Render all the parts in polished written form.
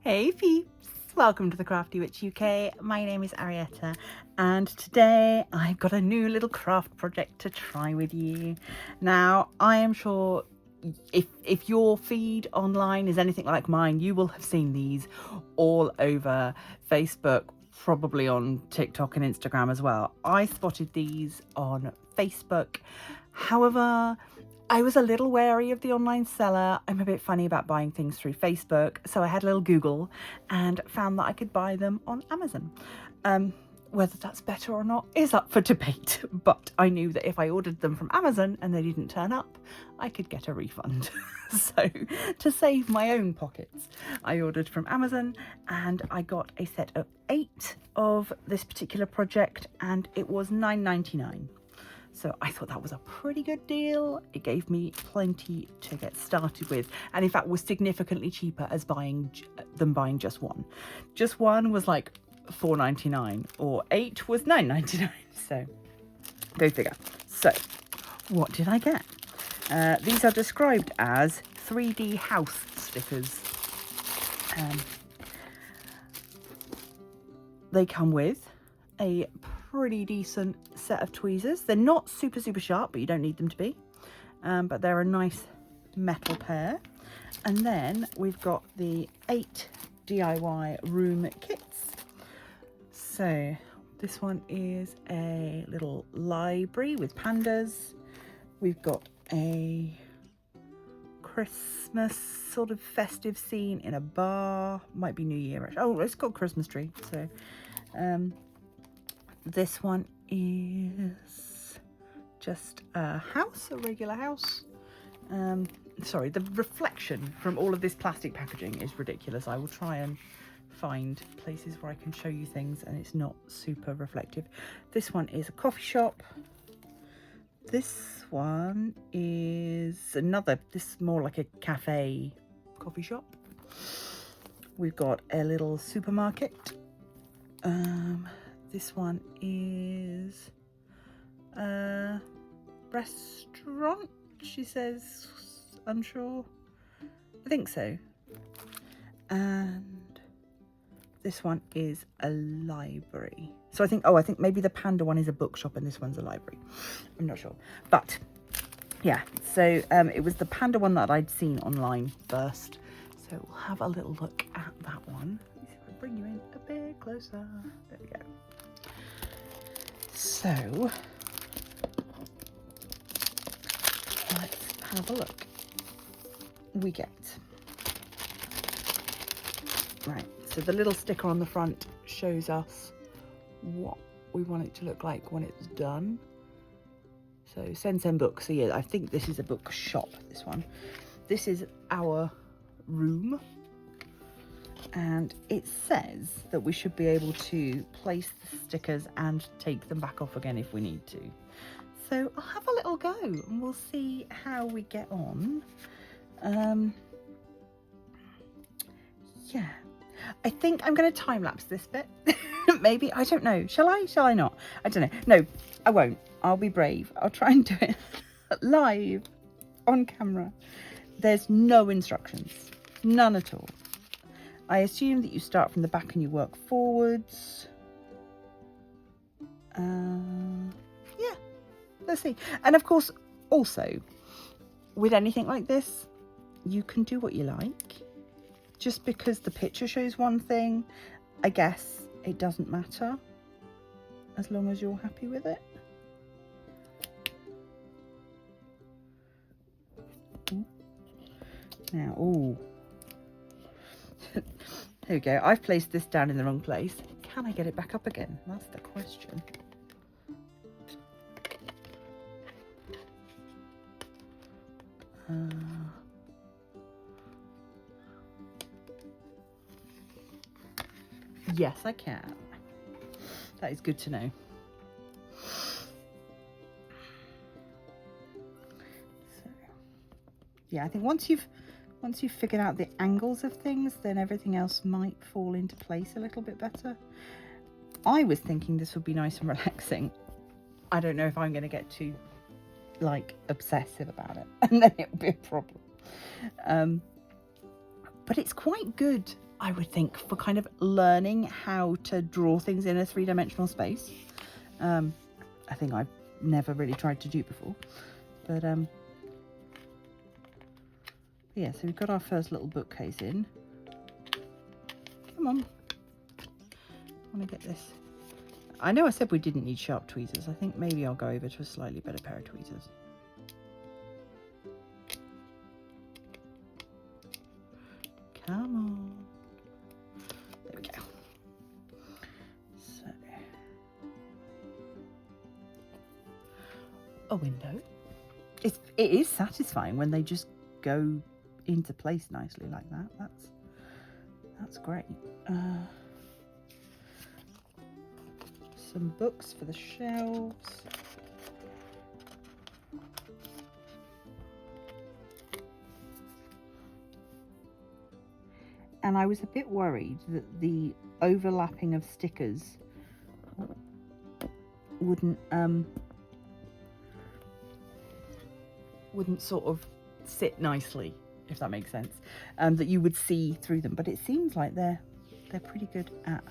Hey peeps, welcome to the Crafty Witch UK. My name is Arietta and today I've got a new little craft project to try with you. Now I am sure if your feed online is anything like mine, you will have seen these all over Facebook, probably on TikTok and Instagram as well. I spotted these on Facebook. However, I was a little wary of the online seller. I'm a bit funny about buying things through Facebook, so I had a little Google and found that I could buy them on Amazon. Whether that's better or not is up for debate, but I knew that if I ordered them from Amazon and they didn't turn up, I could get a refund. So to save my own pockets, I ordered from Amazon and I got a set of 8 of this particular project and it was $9.99. So I thought that was a pretty good deal. It gave me plenty to get started with, and in fact was significantly cheaper as buying just one. Just one was like $4.99 or 8 was $9.99. So go figure. So what did I get? These are described as 3D house stickers. They come with a pretty decent set of tweezers. They're not super sharp, but you don't need them to be, but they're a nice metal pair. And then we've got the 8 DIY room kits. So this one is a little library with pandas. We've got a Christmas sort of festive scene in a bar, might be New Year actually. Oh, it's got Christmas tree. So this one is just a house, a regular house. Sorry, the reflection from all of this plastic packaging is ridiculous. I will try and find places where I can show you things and it's not super reflective. This one is a coffee shop. This one is this is more like a cafe coffee shop. We've got a little supermarket. This one is a restaurant, she says, unsure. I think so. And this one is a library. So I think maybe the panda one is a bookshop and this one's a library. I'm not sure. But yeah, so it was the panda one that I'd seen online first. So we'll have a little look at that one. Let me see if I bring you in a bit closer. There we go. So let's have a look. We get, right, so the little sticker on the front shows us what we want it to look like when it's done. So Sen Books. So yeah, I think this is a book shop, this one. This is our room. And it says that we should be able to place the stickers and take them back off again if we need to. So I'll have a little go and we'll see how we get on. Yeah, I think I'm going to time lapse this bit. Maybe, I don't know. Shall I not? I don't know. No, I won't. I'll be brave. I'll try and do it live on camera. There's no instructions, none at all. I assume that you start from the back and you work forwards. Yeah, let's see. And of course, also, with anything like this, you can do what you like. Just because the picture shows one thing, I guess it doesn't matter, as long as you're happy with it. Now, ooh. There we go. I've placed this down in the wrong place. Can I get it back up again? That's the question. Yes, I can. That is good to know. So, yeah, I think once you've figured out the angles of things, then everything else might fall into place a little bit better. I was thinking this would be nice and relaxing I don't know if I'm going to get too like obsessive about it, and then it'll be a problem. But it's quite good, I would think, for kind of learning how to draw things in a 3-dimensional space. I think I've never really tried to do before, but yeah, so we've got our first little bookcase in. Come on, I want to get this. I know I said we didn't need sharp tweezers. I think maybe I'll go over to a slightly better pair of tweezers. Come on. There we go. So, a window. It is satisfying when they just go into place nicely like that. That's great. Some books for the shelves. And I was a bit worried that the overlapping of stickers wouldn't sort of sit nicely, if that makes sense, that you would see through them. But it seems like they're pretty good at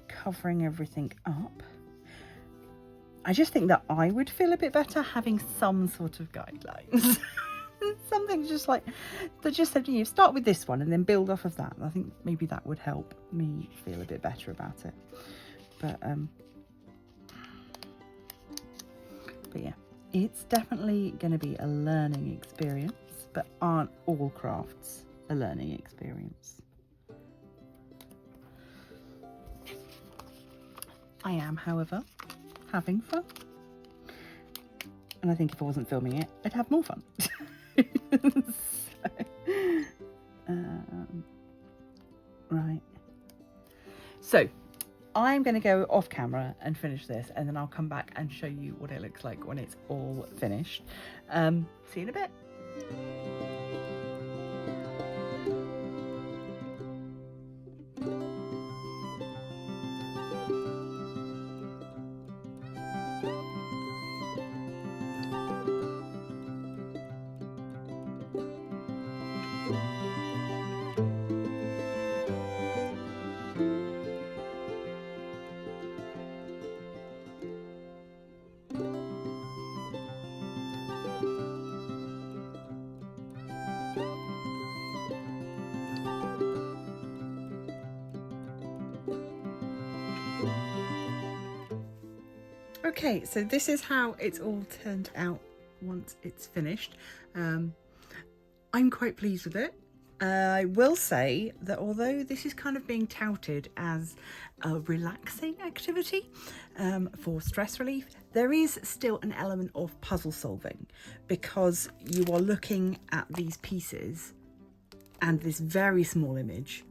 covering everything up. I just think that I would feel a bit better having some sort of guidelines. Something just like that just said, you start with this one and then build off of that. I think maybe that would help me feel a bit better about it. But yeah, it's definitely going to be a learning experience, but aren't all crafts a learning experience? I am, however, having fun. And I think if I wasn't filming it, I'd have more fun. Right. So I'm going to go off camera and finish this, and then I'll come back and show you what it looks like when it's all finished. See you in a bit. Okay, so this is how it's all turned out once it's finished. I'm quite pleased with it. I will say that although this is kind of being touted as a relaxing activity for stress relief, there is still an element of puzzle solving, because you are looking at these pieces and this very small image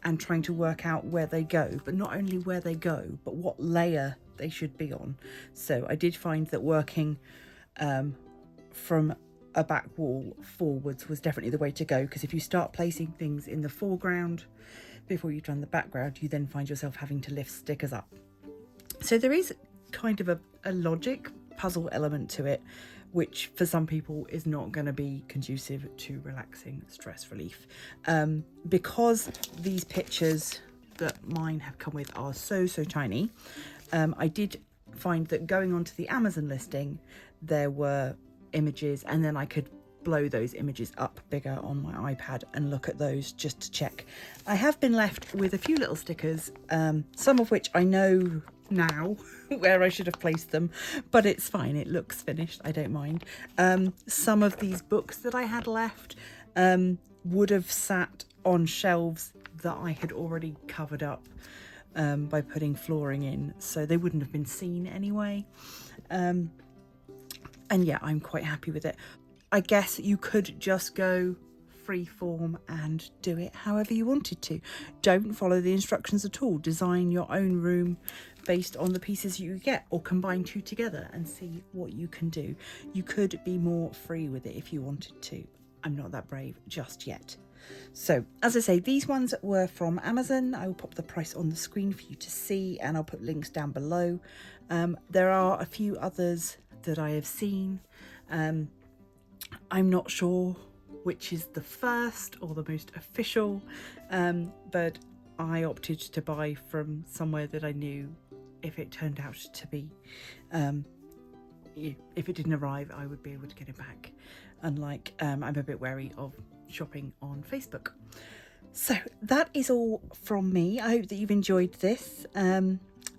and trying to work out where they go, but not only where they go, but what layer they should be on. So I did find that working from a back wall forwards was definitely the way to go, because if you start placing things in the foreground before you've done the background, you then find yourself having to lift stickers up. So there is kind of a logic puzzle element to it, which for some people is not going to be conducive to relaxing stress relief. Because these pictures that mine have come with are so tiny, I did find that going onto the Amazon listing, there were images, and then I could blow those images up bigger on my iPad and look at those just to check. I have been left with a few little stickers, some of which I know now where I should have placed them, but it's fine, it looks finished, I don't mind. Some of these books that I had left would have sat on shelves that I had already covered up by putting flooring in, so they wouldn't have been seen anyway. And yeah, I'm quite happy with it. I guess you could just go freeform and do it however you wanted to. Don't follow the instructions at all. Design your own room based on the pieces you get, or combine two together and see what you can do. You could be more free with it if you wanted to. I'm not that brave just yet. So as I say, these ones were from Amazon. I will pop the price on the screen for you to see, and I'll put links down below. There are a few others that I have seen. I'm not sure which is the first or the most official, but I opted to buy from somewhere that I knew if it turned out to be, if it didn't arrive, I would be able to get it back. Unlike, I'm a bit wary of shopping on Facebook. So that is all from me. I hope that you've enjoyed this.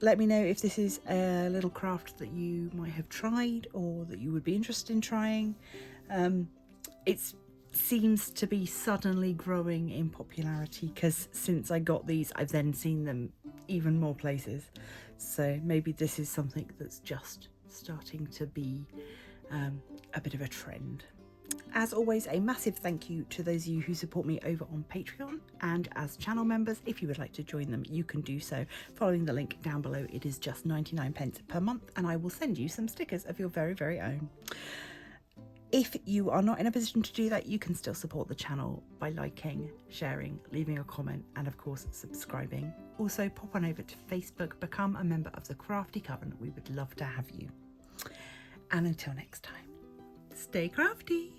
Let me know if this is a little craft that you might have tried or that you would be interested in trying. It seems to be suddenly growing in popularity because since I got these, I've then seen them even more places. So maybe this is something that's just starting to be a bit of a trend. As always, a massive thank you to those of you who support me over on Patreon, and as channel members, if you would like to join them, you can do so following the link down below. It is just 99p per month, and I will send you some stickers of your very, very own. If you are not in a position to do that, you can still support the channel by liking, sharing, leaving a comment, and of course subscribing. Also pop on over to Facebook, become a member of the Crafty Coven. We would love to have you. And until next time, stay crafty.